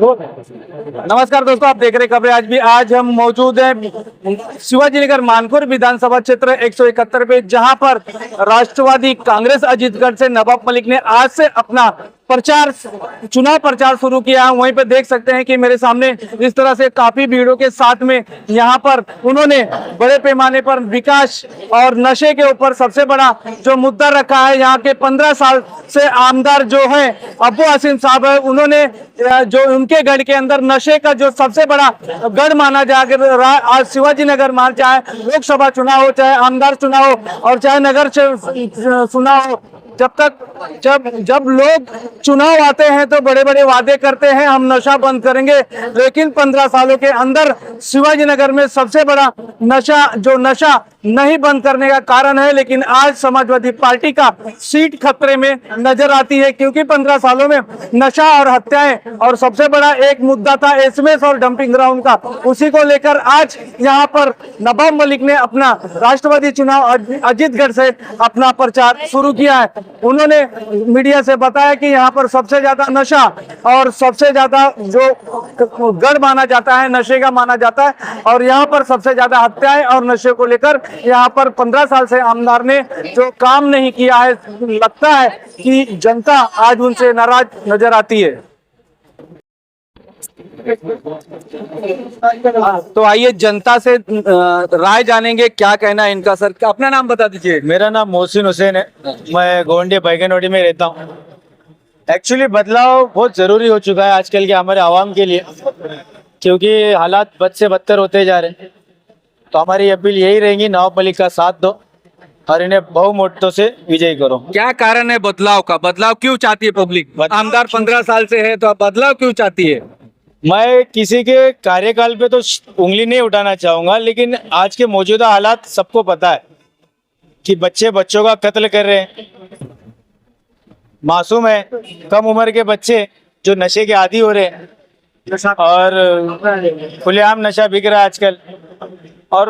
नमस्कार दोस्तों, आप देख रहे खबरें आज हम मौजूद हैं शिवाजी नगर मानखुर विधानसभा क्षेत्र 171 पे, जहां पर राष्ट्रवादी कांग्रेस अजीतगढ़ से नवाब मलिक ने आज से अपना चुनाव प्रचार शुरू किया। वहीं पे देख सकते हैं कि मेरे सामने इस तरह से काफी भीड़ों के साथ में यहाँ पर उन्होंने बड़े पैमाने पर विकास और नशे के ऊपर सबसे बड़ा जो मुद्दा रखा है। यहाँ के 15 साल से आमदार जो है अब्बू आसिम साहब है, उन्होंने जो उनके गढ़ के अंदर नशे का जो सबसे बड़ा गढ़ माना जाएगा, आज शिवाजी नगर मान चाहे लोकसभा चुनाव हो, चाहे आमदार चुनाव हो और चाहे नगर चुनाव हो, जब लोग चुनाव आते हैं तो बड़े बड़े वादे करते हैं, हम नशा बंद करेंगे, लेकिन 15 सालों के अंदर शिवाजी नगर में सबसे बड़ा नशा नहीं बंद करने का कारण है। लेकिन आज समाजवादी पार्टी का सीट खतरे में नजर आती है, क्योंकि 15 सालों में नशा और हत्याएं और सबसे बड़ा एक मुद्दा था एसएमएस और डंपिंग ग्राउंड का, उसी को लेकर आज यहाँ पर नवाब मलिक ने अपना राष्ट्रवादी चुनाव अजीतगढ़ से अपना प्रचार शुरू किया है। उन्होंने मीडिया से बताया कि यहाँ पर सबसे ज्यादा नशा और सबसे ज्यादा जो गढ़ माना जाता है नशे का माना जाता है, और यहाँ पर सबसे ज्यादा हत्याएं और नशे को लेकर यहाँ पर 15 साल से आमदार ने जो काम नहीं किया है, लगता है कि जनता आज उनसे नाराज नजर आती है। तो आइए जनता से राय जानेंगे, क्या कहना है इनका। सर, अपना नाम बता दीजिए। मेरा नाम मोहसिन हुसैन है, मैं गोवंडी बैगनवाड़ी में रहता हूँ। एक्चुअली बदलाव बहुत जरूरी हो चुका है आजकल के हमारे आवाम के लिए, क्योंकि हालात बद से बदतर होते जा रहे हैं। तो हमारी अपील यही रहेगी, नवाब मलिक का साथ दो और इन्हें बहुमतों से विजयी करो। क्या कारण है बदलाव का? बदलाव क्यों चाहती है पब्लिक? आमदार 15 साल से है, तो अब बदलाव क्यों चाहती है? मैं किसी के कार्यकाल पे तो उंगली नहीं उठाना चाहूंगा, लेकिन आज के मौजूदा हालात सबको पता है कि बच्चों का कत्ल कर रहे हैं, मासूम है, कम उम्र के बच्चे जो नशे के आदी हो रहे हैं, और खुलेआम नशा बिक रहा है आजकल, और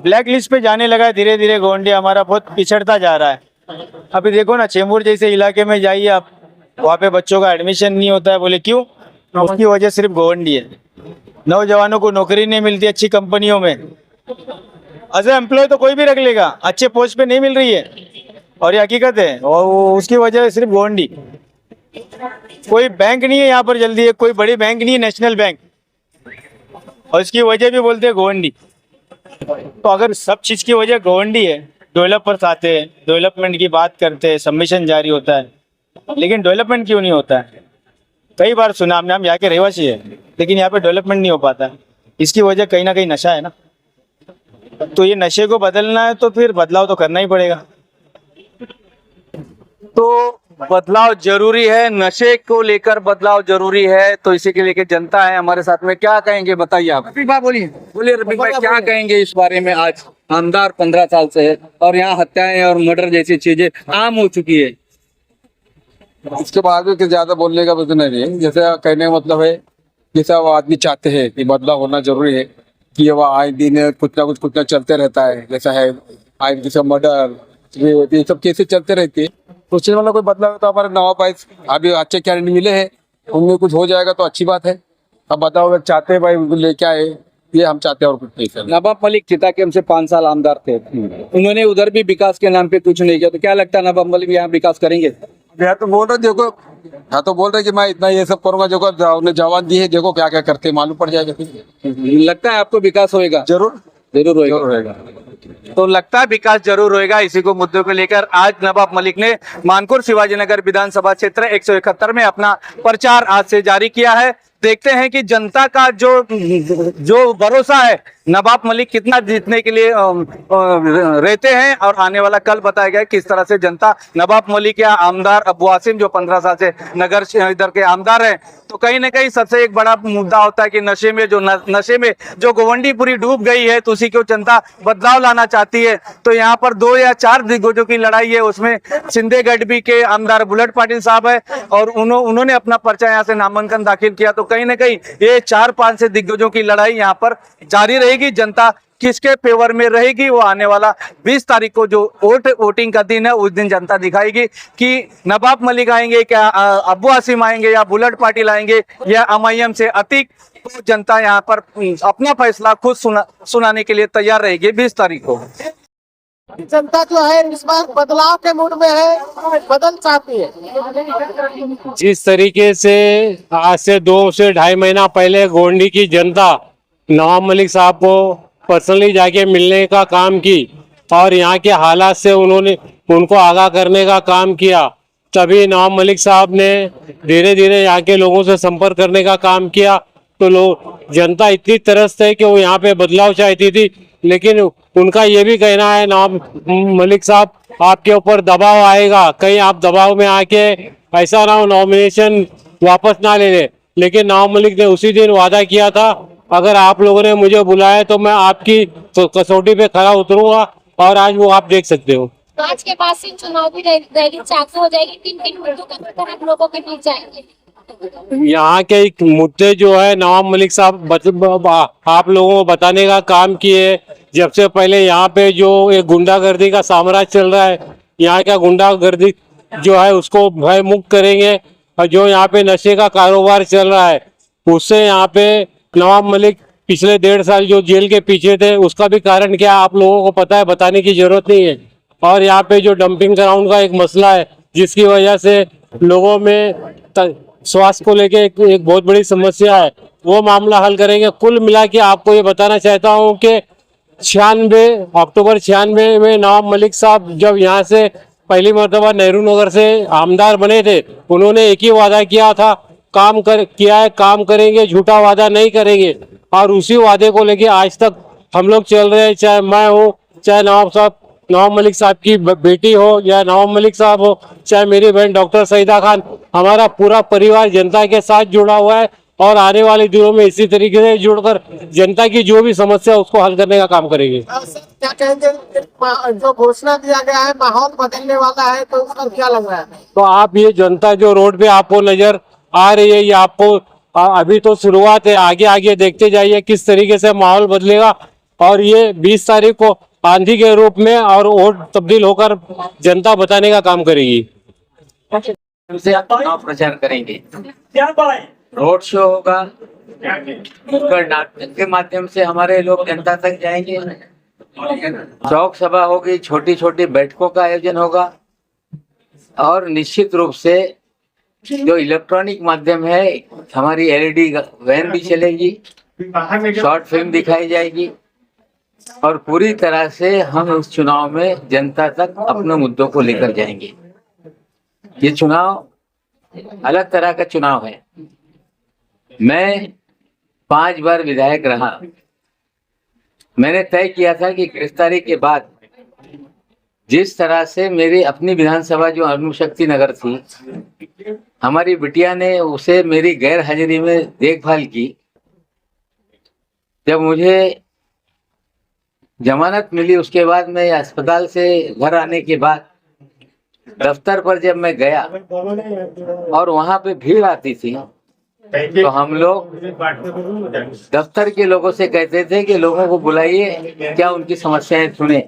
ब्लैक लिस्ट पे जाने लगा है धीरे धीरे। गोवंडी हमारा बहुत पिछड़ता जा रहा है। अभी देखो ना, चेंबूर जैसे इलाके में जाइए आप, वहाँ पे बच्चों का एडमिशन नहीं होता है। बोले क्यों? उसकी वजह सिर्फ गोवंडी है। नौजवानों को नौकरी नहीं मिलती अच्छी कंपनियों में, एज एम्प्लॉय तो कोई भी रख लेगा, अच्छे पोस्ट पे नहीं मिल रही है, और ये हकीकत है। और उसकी वजह सिर्फ गोवंडी। कोई बैंक नहीं है यहाँ पर जल्दी, कोई बड़ी बैंक नहीं है, नेशनल बैंक, और इसकी वजह भी बोलते हैं गोवंडी। तो अगर सब चीज की वजह गोवंडी है, डेवलपर्स आते हैं, डेवलपमेंट की बात करते हैं, सबमिशन जारी होता है, लेकिन डेवलपमेंट क्यों नहीं होता है? कई बार सुना हमने, हम यहाँ के रहवासी है, लेकिन यहाँ पे डेवलपमेंट नहीं हो पाता। इसकी वजह कहीं ना कहीं नशा है ना। तो ये नशे को बदलना है तो फिर बदलाव तो करना ही पड़ेगा। तो बदलाव जरूरी है, नशे को लेकर बदलाव जरूरी है, तो इसी के लेकर जनता है हमारे साथ में। क्या कहेंगे बताइए आप। रफीक भाई बोलिए रफीक भाई, क्या कहेंगे इस बारे में? आज आमदार 15 साल से है और यहाँ हत्याएं और मर्डर जैसी चीजें आम हो चुकी है। इसके बाद में ज्यादा बोलने का वजह नहीं है। जैसे कहने का मतलब है, जैसा वो आदमी चाहते हैं कि बदलाव होना जरूरी है, कि वो आए दिन कुछ ना चलते रहता है। जैसा है आए जैसे मर्डर, ये सब केसेस चलते रहते हैं। तो उससे वाला कोई बदलाव है तो हमारे नवाब भाई अभी अच्छे कैंडिडेट मिले हैं, उनमें कुछ हो जाएगा तो अच्छी बात है। अब बताओ, अगर चाहते हैं भाई उनको लेके आए, ये हम चाहते हैं और कुछ नहीं सर। नवाब मलिक चिताकेम से 5 साल आमदार थे, उन्होंने उधर भी विकास के नाम पे कुछ नहीं किया, तो क्या लगता है नवाब मलिक यहाँ विकास करेंगे? मैं तो बोल रहा देखो, हाँ तो बोल रहे कि मैं इतना ये सब करूंगा, देखो उन्हें जवाब दी है, देखो क्या क्या करते मालूम पड़ जाएगा। लगता है आपको विकास होएगा? जरूर होएगा। तो लगता है विकास जरूर होएगा। इसी को मुद्दों को लेकर आज नवाब मलिक ने मानखुर शिवाजी नगर विधानसभा क्षेत्र 171 में अपना प्रचार आज से जारी किया है। देखते हैं कि जनता का जो भरोसा है नवाब मलिक कितना जीतने के लिए रहते हैं, और आने वाला कल बताया किस तरह से जनता नवाब मलिक या आमदार अब्बू आसिम जो 15 साल से नगर इधर के आमदार हैं। तो कहीं ना कहीं सबसे एक बड़ा मुद्दा होता है कि नशे में जो गोवंडी पूरी डूब गई है, तो उसी को जनता बदलाव लाना चाहती है। तो यहाँ पर 2 या 4 दिग्गजों की लड़ाई है, उसमें सिंधे गढ़वी के आमदार बुलेट पाटिल साहब है, और उन्होंने अपना पर्चा यहाँ से नामांकन दाखिल किया। तो कहीं ना कहीं ये 4-5 से दिग्गजों की लड़ाई यहाँ पर जारी रहेगी। रहेगी, जनता किसके फेवर में रहेगी, वो आने वाला 20 तारीख को जो वोटिंग का दिन है उस दिन जनता दिखाएगी कि नवाब मलिक आएंगे, क्या अब्बू आसिम आएंगे, या बुलेट पाटिल आएंगे, या MIM से अतीक। तो जनता यहाँ पर अपना फैसला खुद सुनाने के लिए तैयार रहेगी 20 तारीख को। जनता जो है इस बार बदलाव के मूड में है, बदल चाहती है। जिस तरीके से आज से 2 से 2.5 महीना पहले गोंडी की जनता नवाब मलिक साहब को पर्सनली जाके मिलने का काम की और यहाँ के हालात से उन्होंने उनको आगाह करने का काम किया, तभी नवाब मलिक साहब ने धीरे धीरे यहाँ के लोगों से संपर्क करने का काम किया। तो लोग जनता इतनी तरस है कि वो यहाँ पे बदलाव चाहती थी, लेकिन उनका ये भी कहना है नवाब मलिक साहब आपके ऊपर दबाव आएगा, कहीं आप दबाव में आके ऐसा ना हो नॉमिनेशन वापस ना ले ले। लेकिन नवाब मलिक ने उसी दिन वादा किया था, अगर आप लोगों ने मुझे बुलाया तो मैं आपकी तो कसौटी पे खरा उतरूंगा, और आज वो आप देख सकते हो। तो आज के बाद से चुनावी रैली चालू हो जाएगी, किन मुद्दों के हम लोगों के बीच जाएंगे। यहाँ के एक मुद्दे जो है नवाब मलिक साहब आप लोगों को बताने का काम किए। जब से पहले यहाँ पे जो एक गुंडागर्दी का साम्राज्य चल रहा है, यहाँ का गुंडागर्दी जो है उसको भय मुक्त करेंगे, और जो यहाँ पे नशे का कारोबार चल रहा है उससे यहाँ पे नवाब मलिक पिछले 1.5 साल जो जेल के पीछे थे उसका भी कारण क्या आप लोगों को पता है, बताने की जरूरत नहीं है। और यहाँ पे जो डंपिंग ग्राउंड का एक मसला है जिसकी वजह से लोगों में स्वास्थ्य को लेके एक बहुत बड़ी समस्या है, वो मामला हल करेंगे। कुल मिला के आपको ये बताना चाहता हूँ कि 96 अक्टूबर 96 में नवाब मलिक साहब जब यहाँ से पहली मर्तबा नेहरू नगर से आमदार बने थे, उन्होंने एक ही वादा किया था, किया है, काम करेंगे, झूठा वादा नहीं करेंगे। और उसी वादे को लेके आज तक हम लोग चल रहे हैं, चाहे मैं हो, चाहे नवाब मलिक साहब की बेटी हो, या नवाब मलिक साहब हो, चाहे मेरी बहन डॉक्टर सईदा खान, हमारा पूरा परिवार जनता के साथ जुड़ा हुआ है और आने वाले दिनों में इसी तरीके से जुड़कर जनता की जो भी समस्या उसको हल करने का काम करेंगे। क्या कहेंगे, जो घोषणा दिया गया है माहौल बदलने वाला है, तो उस पर क्या लग रहा है? तो आप ये जनता जो रोड पे आपको नजर आ रही है, ये आपको अभी तो शुरुआत है, आगे आगे देखते जाइए किस तरीके से माहौल बदलेगा। और ये 20 तारीख को आंधी के रूप में और वोट तब्दील होकर जनता बताने का काम करेगी। से चुनाव प्रचार करेंगे, रोड शो होगा, नुक्कड़ नाटक के माध्यम से हमारे लोग जनता तक जाएंगे, चौक सभा होगी, छोटी छोटी बैठकों का आयोजन होगा, और निश्चित रूप से जो इलेक्ट्रॉनिक माध्यम है हमारी LED वैन भी चलेगी, शॉर्ट फिल्म दिखाई जाएगी, और पूरी तरह से हम इस चुनाव में जनता तक अपने मुद्दों को लेकर जाएंगे। ये चुनाव अलग तरह का चुनाव है। मैं 5 बार विधायक रहा। मैंने तय किया था कि गिरफ्तारी के बाद जिस तरह से मेरी अपनी विधानसभा जो अणुशक्ति नगर थी, हमारी बिटिया ने उसे मेरी गैर हाजिरी में देखभाल की। जब मुझे जमानत मिली उसके बाद मैं अस्पताल से घर आने के बाद दफ्तर पर जब मैं गया और वहां पे भीड़ आती थी, तो हम लोग दफ्तर के लोगों से कहते थे कि लोगों को बुलाइए, क्या उनकी समस्याएं सुने।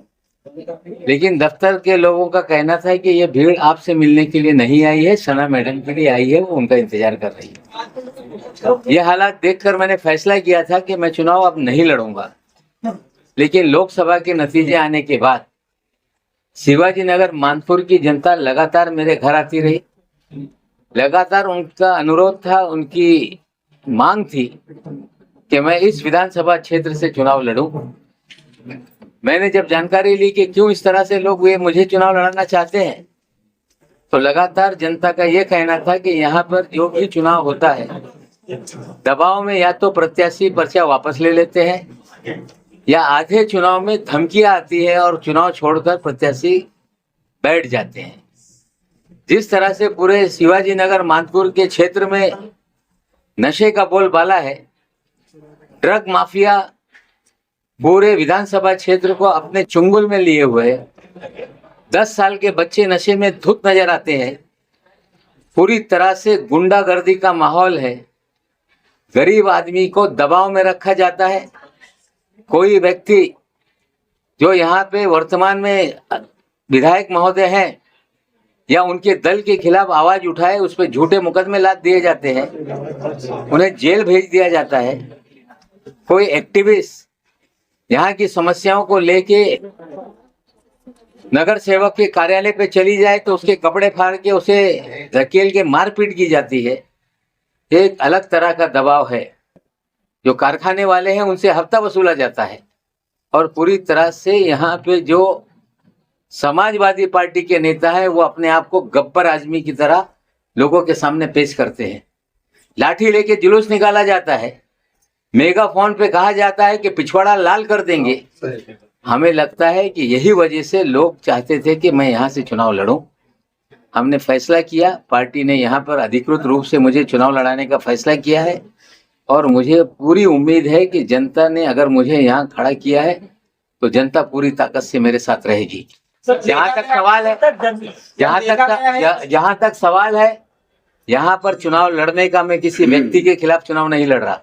लेकिन दफ्तर के लोगों का कहना था कि ये भीड़ आपसे मिलने के लिए नहीं आई है, सना मैडम के लिए आई है, वो उनका इंतजार कर रही है। ये हालात देखकर मैंने फैसला किया था कि मैं चुनाव अब नहीं लड़ूंगा। लेकिन लोकसभा के नतीजे आने के बाद शिवाजी नगर मानपुर की जनता लगातार मेरे घर आती रही। लगातार उनका अनुरोध था, उनकी मांग थी कि मैं इस विधानसभा क्षेत्र से चुनाव लड़ूं। मैंने जब जानकारी ली कि क्यों इस तरह से लोग मुझे चुनाव लड़ाना चाहते हैं, तो लगातार जनता का ये कहना था कि यहाँ पर जो भी चुनाव होता है, दबाव में या तो प्रत्याशी पर्चा वापस ले लेते हैं, या आधे चुनाव में धमकियां आती है और चुनाव छोड़कर प्रत्याशी बैठ जाते हैं। जिस तरह से पूरे शिवाजी नगर मानपुर के क्षेत्र में नशे का बोलबाला है, ड्रग माफिया पूरे विधानसभा क्षेत्र को अपने चुंगल में लिए हुए, 10 साल के बच्चे नशे में धुत नजर आते हैं, पूरी तरह से गुंडागर्दी का माहौल है, गरीब आदमी को दबाव में रखा जाता है, कोई व्यक्ति जो यहाँ पे वर्तमान में विधायक महोदय हैं या उनके दल के खिलाफ आवाज उठाए, उस पर झूठे मुकदमे लाद दिए जाते हैं, उन्हें जेल भेज दिया जाता है। कोई एक्टिविस्ट यहाँ की समस्याओं को लेके नगर सेवक के कार्यालय पे चली जाए तो उसके कपड़े फाड़ के उसे धकेल के मारपीट की जाती है। एक अलग तरह का दबाव है। जो कारखाने वाले हैं उनसे हफ्ता वसूला जाता है और पूरी तरह से यहाँ पे जो समाजवादी पार्टी के नेता है वो अपने आप को गब्बर आदमी की तरह लोगों के सामने पेश करते हैं। लाठी लेके जुलूस निकाला जाता है, मेगाफोन पे कहा जाता है कि पिछवाड़ा लाल कर देंगे। हमें लगता है कि यही वजह से लोग चाहते थे कि मैं यहाँ से चुनाव लड़ूं। हमने फैसला किया, पार्टी ने यहाँ पर अधिकृत रूप से मुझे चुनाव लड़ाने का फैसला किया है और मुझे पूरी उम्मीद है कि जनता ने अगर मुझे यहाँ खड़ा किया है तो जनता पूरी ताकत से मेरे साथ रहेगी। जहाँ तक सवाल है यहाँ पर चुनाव लड़ने का, मैं किसी व्यक्ति के खिलाफ चुनाव नहीं लड़ रहा,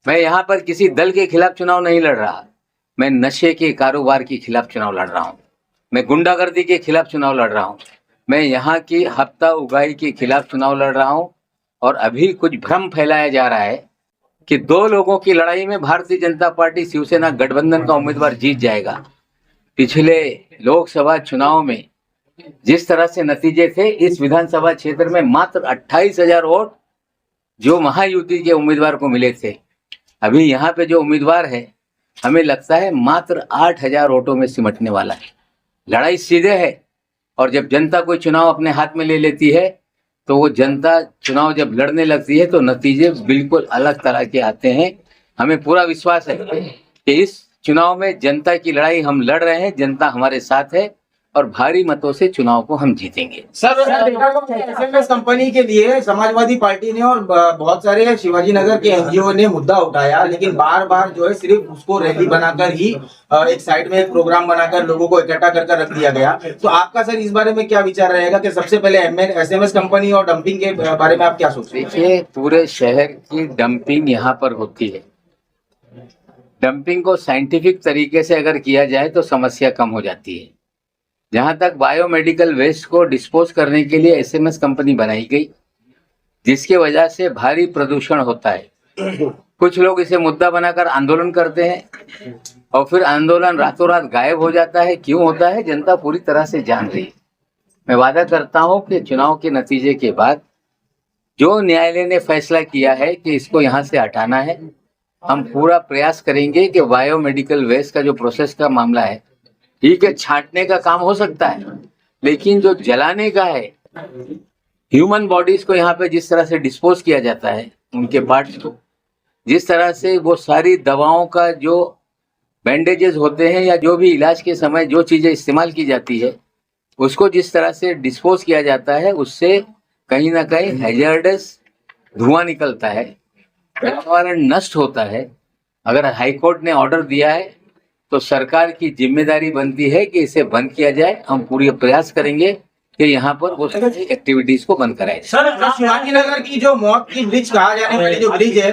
मैं यहाँ पर किसी दल के खिलाफ चुनाव नहीं लड़ रहा, मैं नशे के कारोबार के खिलाफ चुनाव लड़ रहा हूँ, मैं गुंडागर्दी के खिलाफ चुनाव लड़ रहा हूँ, मैं यहाँ की हफ्ता उगाही के खिलाफ चुनाव लड़ रहा हूँ। और अभी कुछ भ्रम फैलाया जा रहा है कि दो लोगों की लड़ाई में भारतीय जनता पार्टी शिवसेना गठबंधन का उम्मीदवार जीत जाएगा। पिछले लोकसभा चुनाव में जिस तरह से नतीजे थे, इस विधानसभा क्षेत्र में मात्र 28,000 वोट जो महायुति के उम्मीदवार को मिले थे। अभी यहाँ पे जो उम्मीदवार है हमें लगता है मात्र 8,000 वोटों में सिमटने वाला है। लड़ाई सीधे है और जब जनता कोई चुनाव अपने हाथ में ले लेती है तो वो जनता चुनाव जब लड़ने लगती है तो नतीजे बिल्कुल अलग तरह के आते हैं। हमें पूरा विश्वास है कि इस चुनाव में जनता की लड़ाई हम लड़ रहे हैं, जनता हमारे साथ है और भारी मतों से चुनाव को हम जीतेंगे। सर एसएमएस कंपनी के लिए समाजवादी पार्टी ने और बहुत सारे शिवाजी नगर के एनजीओ ने मुद्दा उठाया, लेकिन बार बार जो है सिर्फ उसको रैली बनाकर ही एक साइड में एक प्रोग्राम बनाकर लोगों को इकट्ठा कर रख दिया गया। तो आपका सर इस बारे में क्या विचार रहेगा कि सबसे पहले एसएमएस कंपनी और डंपिंग के बारे में आप क्या सोचते हैं? देखिए, पूरे शहर की डंपिंग यहाँ पर होती है। डंपिंग को साइंटिफिक तरीके से अगर किया जाए तो समस्या कम हो जाती है। जहाँ तक बायोमेडिकल वेस्ट को डिस्पोज करने के लिए एसएमएस कंपनी बनाई गई, जिसके वजह से भारी प्रदूषण होता है। कुछ लोग इसे मुद्दा बनाकर आंदोलन करते हैं और फिर आंदोलन रातों रात गायब हो जाता है। क्यों होता है, जनता पूरी तरह से जान रही है। मैं वादा करता हूं कि चुनाव के नतीजे के बाद जो न्यायालय ने फैसला किया है कि इसको यहाँ से हटाना है, हम पूरा प्रयास करेंगे कि बायोमेडिकल वेस्ट का जो प्रोसेस का मामला है, ठीक है, छांटने का काम हो सकता है, लेकिन जो जलाने का है, ह्यूमन बॉडीज को यहाँ पे जिस तरह से डिस्पोज किया जाता है, उनके पार्ट्स को, जिस तरह से वो सारी दवाओं का जो बैंडेजेस होते हैं या जो भी इलाज के समय जो चीज़ें इस्तेमाल की जाती है, उसको जिस तरह से डिस्पोज किया जाता है, उससे कहीं ना कहीं हैजर्डस धुआं निकलता है, पर्यावरण नष्ट होता है। अगर हाईकोर्ट ने ऑर्डर दिया है तो सरकार की जिम्मेदारी बनती है कि इसे बंद किया जाए। हम पूरी प्रयास करेंगे कि यहाँ पर वो सारी एक्टिविटीज को बंद कराए। सर, शिवाजी नगर की जो मौत की ब्रिज कहा जाने वाली जो ब्रिज है,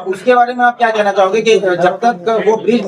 उसके बारे में आप क्या कहना चाहोगे कि जब तक वो ब्रिज